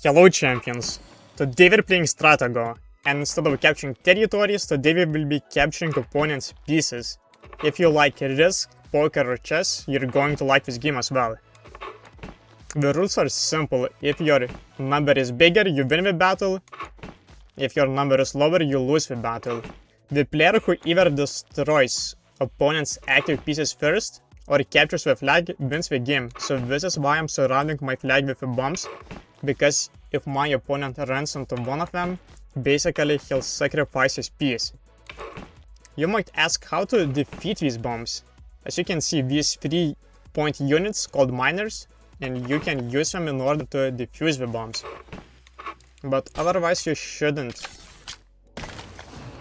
Hello champions, today we're playing Stratego, and instead of capturing territories, today we will be capturing opponents' pieces. If you like Risk, Poker or Chess, you're going to like this game as well. The rules are simple: if your number is bigger, you win the battle. If your number is lower, you lose the battle. The player who either destroys opponents' active pieces first or captures the flag wins the game, so this is why I'm surrounding my flag with the bombs, because if my opponent runs into one of them, basically he'll sacrifice his piece. You might ask how to defeat these bombs. As you can see, these 3-point units called miners, and you can use them in order to defuse the bombs. But otherwise you shouldn't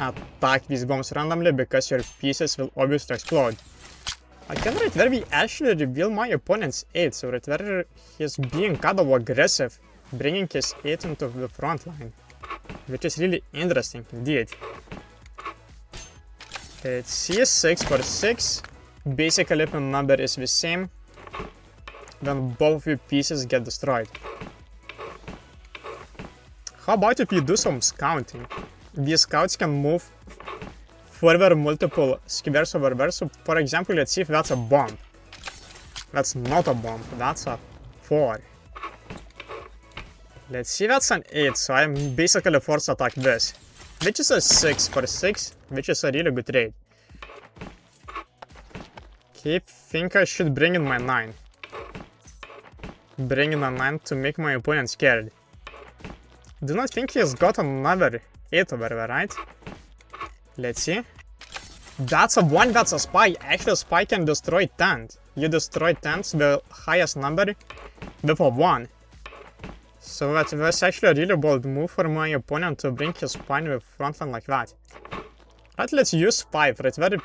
attack these bombs randomly, because your pieces will obviously explode. Okay, right there we actually reveal my opponent's 8, so right there he's being kind of aggressive, bringing his 8 into the front line, which is really interesting indeed. Let's see, 6 for 6. Basically, if the number is the same, then both of your pieces get destroyed. How about if you do some scouting? These scouts can move further multiple squares over there, so for example, let's see if that's a bomb. That's not a bomb, that's a 4. Let's see, that's an 8, so I'm basically forced to attack this, which is a 6 for 6, which is a really good trade. Okay, think I should bring in my 9. Bring in a 9 to make my opponent scared. Do not think he's got another 8 over there, right? Let's see. That's a 1, that's a spy. Actually, a spy can destroy 10. You destroy 10s, the highest number, with a 1. So that was actually a really bold move for my opponent to bring his spy in the front line like that. Right, let's use 5. Right, very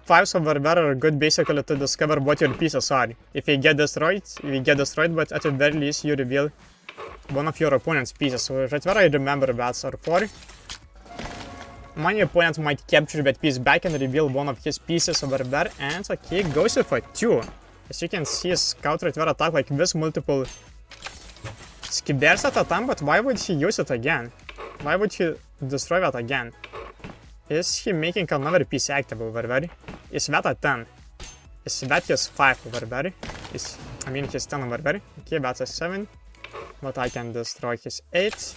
5s over there are good basically to discover what your pieces are. If they get destroyed, but at the very least you reveal one of your opponent's pieces. So right where I remember that's are 4. My opponent might capture that piece back and reveal one of his pieces over there, and okay, goes with a 2. As you can see, scout right there attack like this multiple squares at a time, but why would he use it again? Why would he destroy that again? Is he making another piece active over there? Is that a 10? Is that his 5 over there? His 10 over there. Okay, that's a 7. But I can destroy his 8.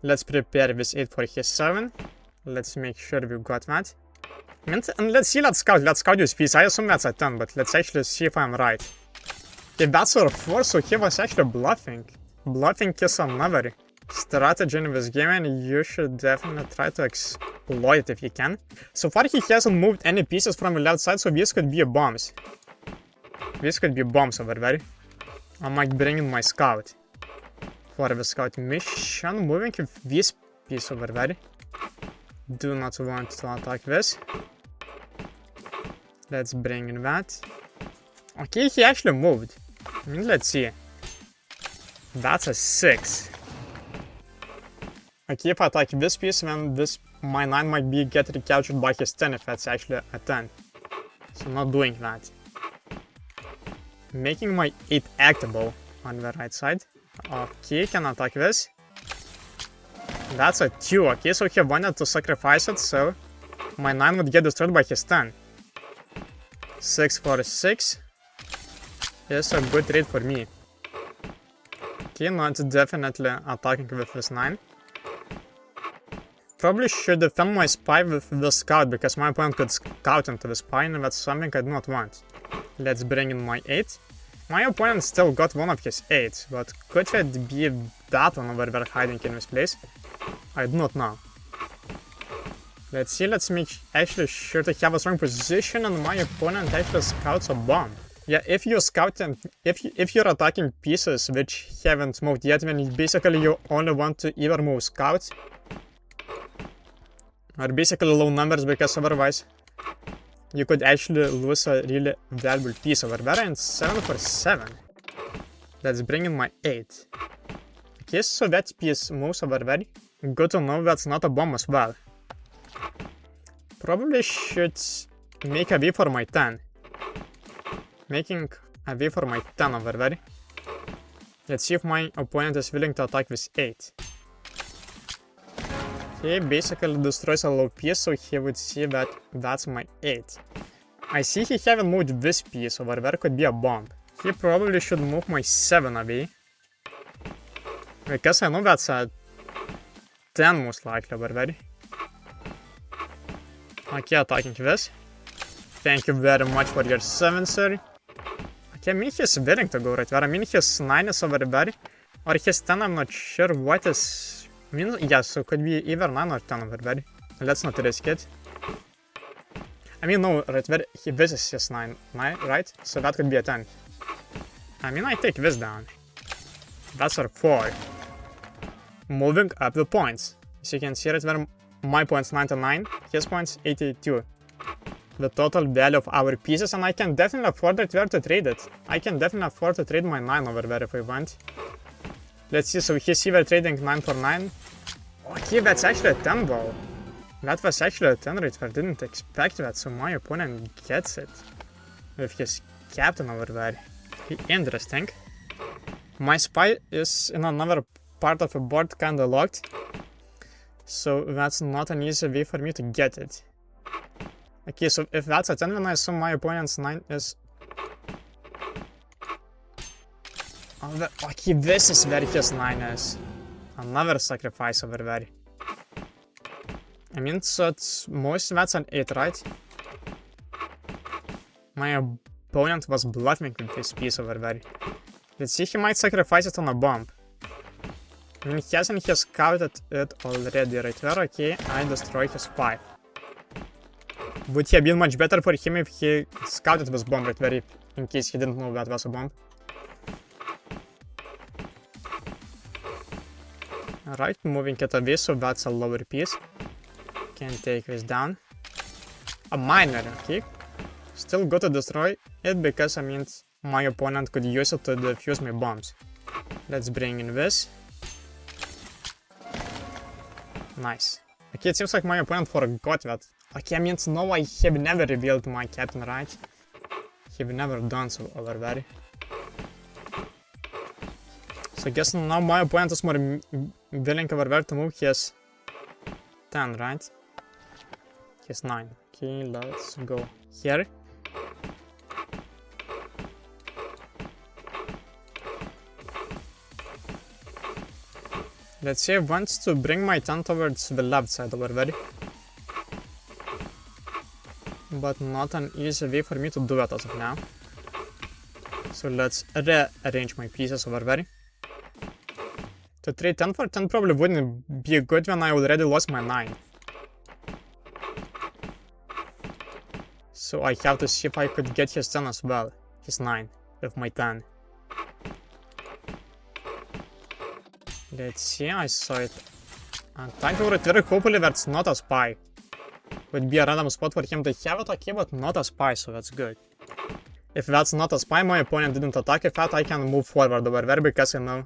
Let's prepare this 8 for his 7. Let's make sure we got that. And let's see, let's scout this piece. I assume that's a 10, but let's actually see if I'm right. If that's a 4, so he was actually bluffing. Bluffing is another strategy in this game, and you should definitely try to exploit it if you can. So far he hasn't moved any pieces from the left side, so these could be bombs. These could be bombs over there. I might bring in my scout for the scout mission, moving with this piece over there. Do not want to attack this. Let's bring in that. Okay, he actually moved. Let's see. That's a 6. Okay, if I attack this piece, then my 9 might be get recaptured by his 10 if that's actually a 10. So not doing that. Making my 8 actable on the right side. Okay, can attack this. That's a 2. Okay, so he wanted to sacrifice it, so my 9 would get destroyed by his 10. 6 for 6 is a good trade for me. Okay, not definitely attacking with this 9. Probably should defend my spy with the scout, because my opponent could scout into the spy, and that's something I do not want. Let's bring in my 8. My opponent still got one of his 8s, but could it be that one over there hiding in this place? I do not know. Let's see, let's make actually sure to have a strong position, and my opponent actually scouts a bomb. Yeah, if you scout and if you're attacking pieces which haven't moved yet, then basically you only want to either move scouts or basically low numbers, because otherwise you could actually lose a really valuable piece over there. And 7 for 7. Let's bring in my 8. Okay, so that piece moves over there. Good to know that's not a bomb as well. Probably should make a way for my 10. Making away for my 10 over there. Let's see if my opponent is willing to attack with 8. He basically destroys a low piece, so he would see that that's my 8. I see he haven't moved this piece over there, could be a bomb. He probably should move my 7 away. Because I know that's a 10 most likely over there. Okay, attacking this. Thank you very much for your 7, sir. Okay, I mean he's willing to go right there. I mean his 9 is over there. Or his 10, I'm not sure what is... I mean, yeah, so could be either 9 or 10 over there. Let's not risk it. I mean, no, right there, this is his 9, right? So that could be a 10. I mean, I take this down. That's our 4. Moving up the points. As you can see right there, my points 99, his points 82. The total value of our pieces, and I can definitely afford right there to trade it. I can definitely afford to trade my 9 over there if I want. Let's see, so he's either trading 9 for 9. Okay, that's actually a 10 though. That was actually a 10 right there, didn't expect that, so my opponent gets it. With his captain over there. Interesting. My spy is in another part of the board kinda locked. So that's not an easy way for me to get it. Okay, so if that's a 10, then I assume my opponent's 9 is... Oh, okay, this is where his 9 is. Another sacrifice over there. I mean, so it's mostly that's an 8, right? My opponent was bluffing with this piece over there. Let's see, he might sacrifice it on a bomb. I mean, hasn't he scouted it already right there? Okay, I destroy his 5. Would have been much better for him if he scouted this bomb right there, in case he didn't know that was a bomb. Alright, moving it away, so that's a lower piece. Can take this down. A minor, okay. Still got to destroy it because I mean my opponent could use it to defuse my bombs. Let's bring in this. Nice. Okay, it seems like my opponent forgot that. Okay, I mean, no, I have never revealed my captain, right? Have never done so over there. So I guess now my opponent is more willing over there to move his 10, right? His 9. Okay, let's go here. Let's say I want to bring my 10 towards the left side over there. But not an easy way for me to do that as of now. So let's rearrange my pieces over there. To trade 10 for 10 probably wouldn't be good when I already lost my 9. So I have to see if I could get his 10 as well. His 9 with my 10. Let's see, I saw it. And thank you, very hopefully that's not a spy. Would be a random spot for him to have it, okay, but not a spy, so that's good. If that's not a spy, my opponent didn't attack with that, I can move forward over there because I know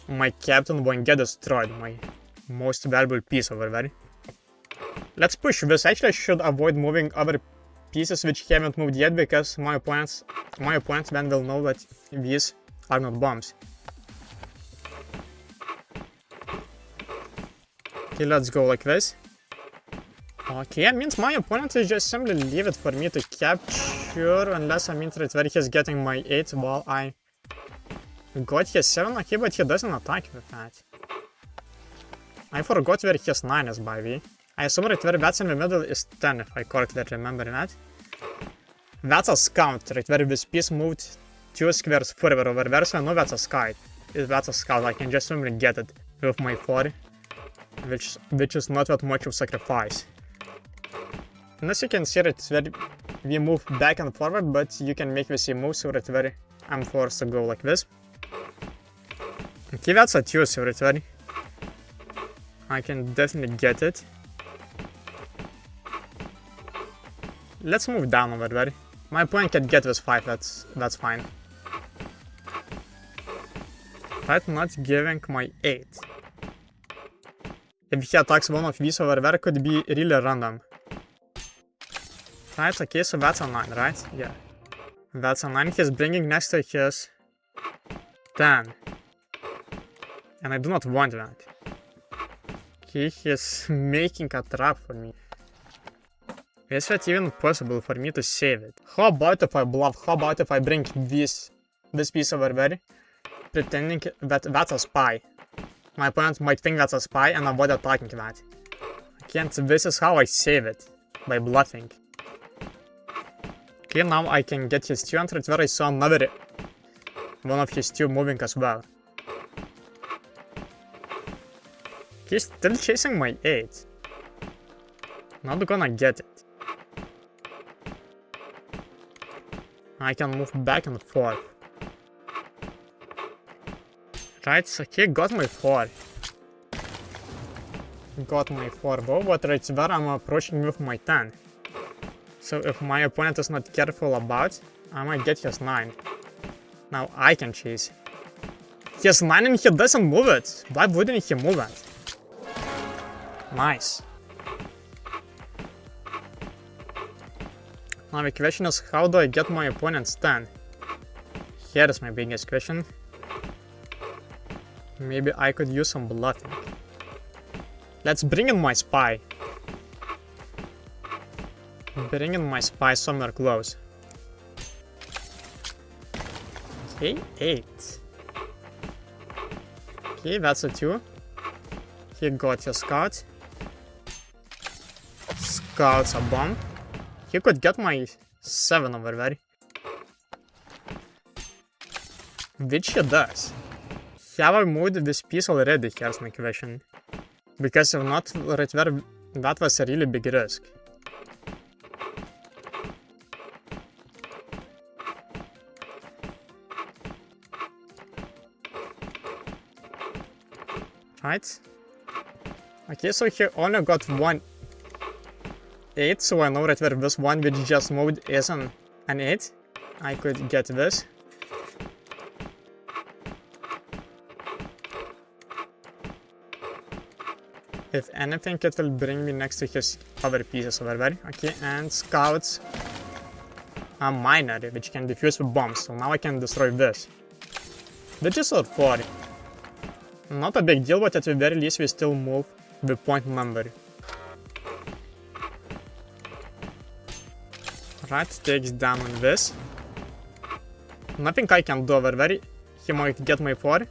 my captain won't get destroyed, my most valuable piece over there. Let's push this. Actually, I should avoid moving other pieces which haven't moved yet because my opponents then will know that these are not bombs. Okay, let's go like this. Okay, that means my opponent is just simply leave it for me to capture, unless I mean right where he's getting my 8 while I got his 7, okay, but he doesn't attack with that. I forgot where his 9 is, by the way. I assume right where that's in the middle is 10, if I correctly remember that. That's a scout, right where this piece moved 2 squares further over there, so I know that's a scout. If that's a scout, I can just simply get it with my 4, which is not that much of sacrifice. And as you can see, right where we move back and forward, but you can make the same move, so right where I'm forced to go like this. Okay, that's a 2, so right where I can definitely get it. Let's move down over there. My opponent can get this 5, that's fine. Right, not giving my 8. If he attacks one of these over there, could be really random. Right, okay, so that's a 9, right? Yeah. That's a 9 he's bringing next to his 10. And I do not want that. He is making a trap for me. Is it even possible for me to save it? How about if I bluff? How about if I bring this piece over there, pretending that that's a spy? My opponent might think that's a spy and avoid attacking that. This is how I save it, by bluffing. Okay, now I can get his 2 and right where I saw another one of his 2 moving as well. He's still chasing my 8. Not gonna get it. I can move back and forth. Right, so he got my 4. Got my 4 bow, but right there I'm approaching with my 10. So if my opponent is not careful about, I might get his 9. Now I can chase. He has 9 and he doesn't move it. Why wouldn't he move it? Nice. Now the question is, how do I get my opponent's 10? Here is my biggest question. Maybe I could use some bluffing. Let's bring in my spy. Bring in my spy somewhere close. Okay, 8. Okay, that's a 2. He got his scout. Scout's a bomb. He could get my 7 over there. Which he does. Have I moved this piece already? Here's my question. Because if not, right there, that was a really big risk. Right? Okay, so he only got 1 8, so I know right where this one which just moved is an 8. I could get this. If anything, it will bring me next to his other pieces over there. Okay, and scouts a miner, which can defuse with bombs, so now I can destroy this. Which is a 4. Not a big deal, but at the very least we still move the point number. Right, takes down on this. Nothing I can do over there. He might get my 4.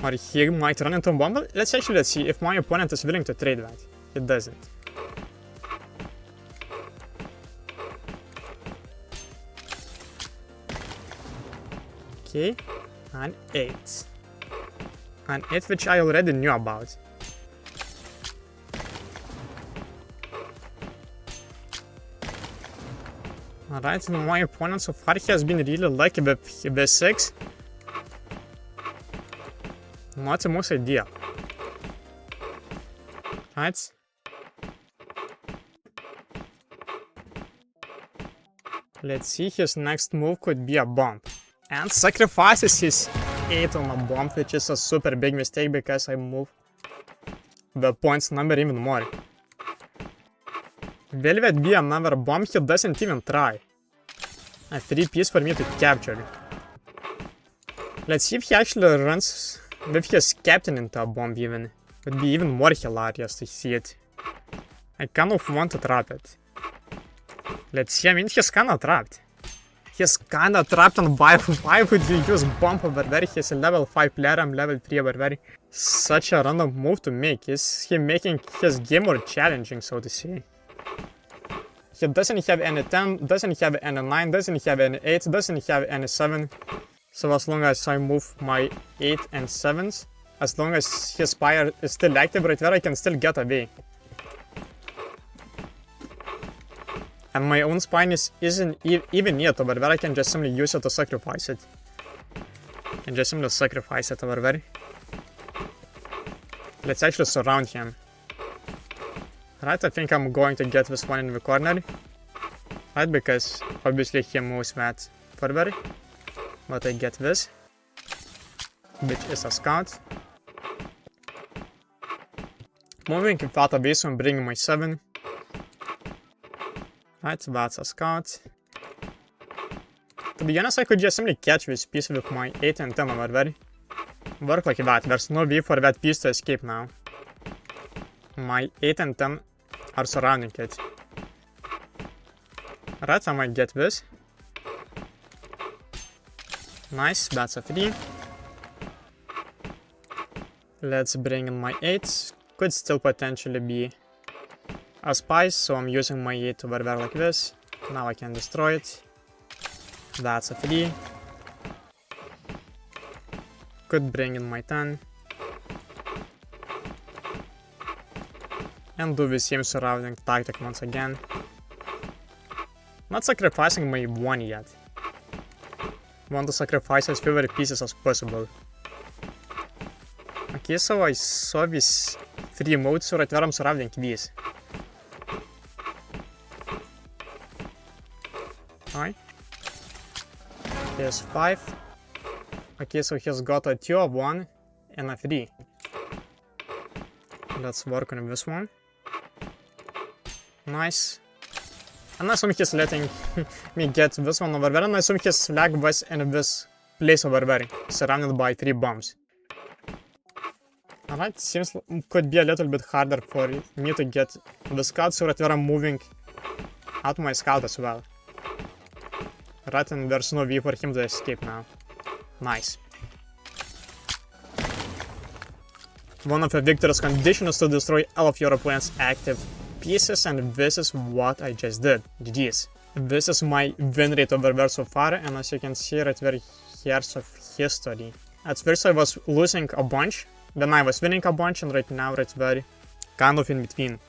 Or he might run into a bomb. Let's see if my opponent is willing to trade that. He doesn't. Okay, an 8. An 8 which I already knew about. Alright, my opponent so far has been really lucky with the 6. Not the most ideal. Right? Let's see, his next move could be a bomb. And sacrifices his 8 on a bomb, which is a super big mistake because I move the points number even more. Will it be another bomb? He doesn't even try. A 3 piece for me to capture. Let's see if he actually runs with his captain into a bomb even. Would be even more hilarious to see it. I kind of want to trap it. Let's see, I mean he's kinda trapped. He's kinda trapped, and why would you use bomb over there? He's a level 5 player, I'm level 3 over there. Such a random move to make. Is he making his game more challenging, so to say? He doesn't have any 10, doesn't have any 9, doesn't have any 8, doesn't have any 7. So as long as I move my 8 and 7s, as long as his spire is still active right there, I can still get away. And my own spine isn't even yet over there, I can just simply use it to sacrifice it. And just simply sacrifice it over there. Let's actually surround him. Right, I think I'm going to get this one in the corner. Right, because obviously he moves that further. But I get this, which is a scout. Moving without a base and bringing my 7. Right, that's a scout. To be honest, I could just simply catch this piece with my 8 and 10 over there. Work like that. There's no way for that piece to escape now. My 8 and 10 are surrounding it. Right, I might get this. Nice, that's a 3. Let's bring in my 8. Could still potentially be a spy, so I'm using my 8 over there like this. Now I can destroy it. That's a 3. Could bring in my 10. And do the same surrounding tactic once again. Not sacrificing my 1 yet. Want to sacrifice as few pieces as possible. Okay, so I saw these 3 modes, so right where I'm surrounding these. Hi. Here's 5. Okay, so he's got a 2, a 1, and a 3. Let's work on this one. Nice. And I assume he's letting me get this one over there, and I assume his flag was in this place over there, surrounded by 3 bombs. Alright, seems could be a little bit harder for me to get the scout, so right where I'm moving out my scout as well. Right, and there's no way for him to escape now. Nice. One of the victor's conditions is to destroy all of your opponent's active pieces, and this is what I just did. GG's. This is my win rate over there so far, and as you can see right where here's of history. At first I was losing a bunch, then I was winning a bunch, and right now right there kind of in between.